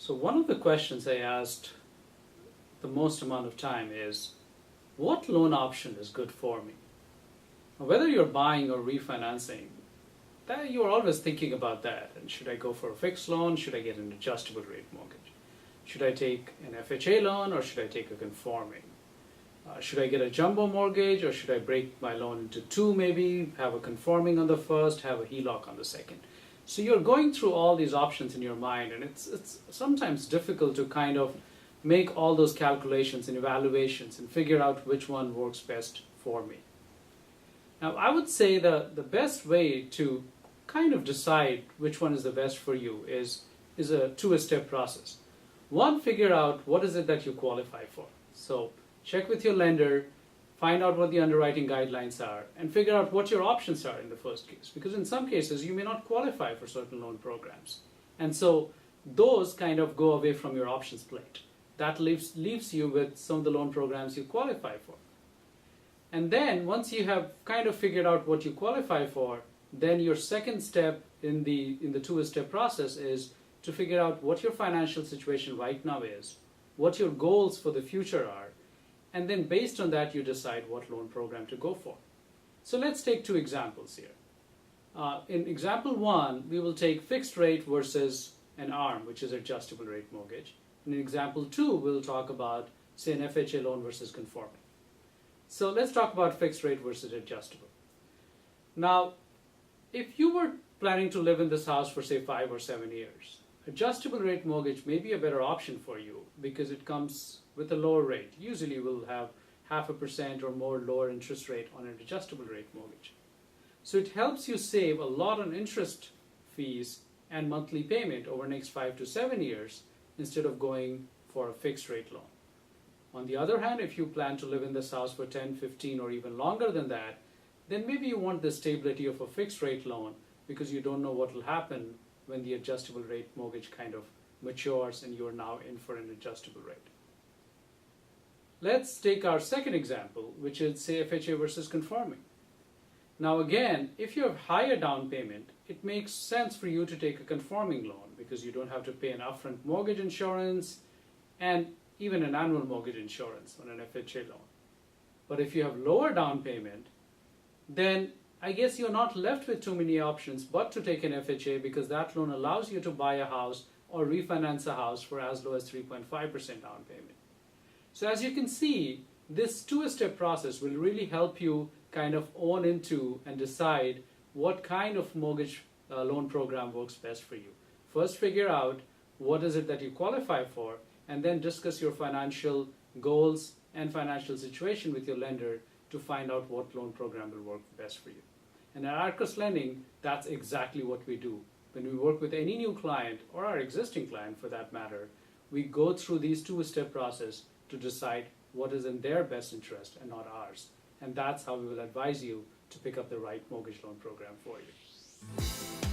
So one of the questions I asked the most amount of time is, what loan option is good for me? Now, whether you're buying or refinancing, that you're always thinking about that. And should I go for a fixed loan? Should I get an adjustable rate mortgage? Should I take an FHA loan or should I take a conforming? Should I get a jumbo mortgage or should I break my loan into two maybe, have a conforming on the first, have a HELOC on the second? So you're going through all these options in your mind, and it's sometimes difficult to kind of make all those calculations and evaluations and figure out which one works best for me. Now, I would say the best way to kind of decide which one is the best for you is a two-step process. One, figure out what is it that you qualify for. So check with your lender, find out what the underwriting guidelines are, and figure out what your options are in the first case. Because in some cases, you may not qualify for certain loan programs. And so those kind of go away from your options plate. That leaves you with some of the loan programs you qualify for. And then once you have kind of figured out what you qualify for, then your second step in the two-step process is to figure out what your financial situation right now is, what your goals for the future are, and then based on that you decide what loan program to go for. So let's take two examples here. In example one, we will take fixed rate versus an ARM, which is adjustable rate mortgage. In example two, we'll talk about, say, an FHA loan versus conforming. So let's talk about fixed rate versus adjustable. Now, if you were planning to live in this house for, say, 5 or 7 years, adjustable rate mortgage may be a better option for you because it comes with a lower rate. Usually we'll have 0.5% or more lower interest rate on an adjustable rate mortgage. So it helps you save a lot on interest fees and monthly payment over the next 5 to 7 years instead of going for a fixed rate loan. On the other hand, if you plan to live in this house for 10, 15 or even longer than that, then maybe you want the stability of a fixed rate loan because you don't know what will happen when the adjustable rate mortgage kind of matures and you're now in for an adjustable rate. Let's take our second example, which is, say, FHA versus conforming. Now again, if you have higher down payment, it makes sense for you to take a conforming loan because you don't have to pay an upfront mortgage insurance and even an annual mortgage insurance on an FHA loan. But if you have lower down payment, then I guess you're not left with too many options but to take an FHA because that loan allows you to buy a house or refinance a house for as low as 3.5% down payment. So as you can see, this two-step process will really help you kind of own into and decide what kind of mortgage loan program works best for you. First, figure out what is it that you qualify for, and then discuss your financial goals and financial situation with your lender to find out what loan program will work best for you. And at Arcus Lending, that's exactly what we do. When we work with any new client, or our existing client for that matter, we go through these two-step process to decide what is in their best interest and not ours. And that's how we will advise you to pick up the right mortgage loan program for you.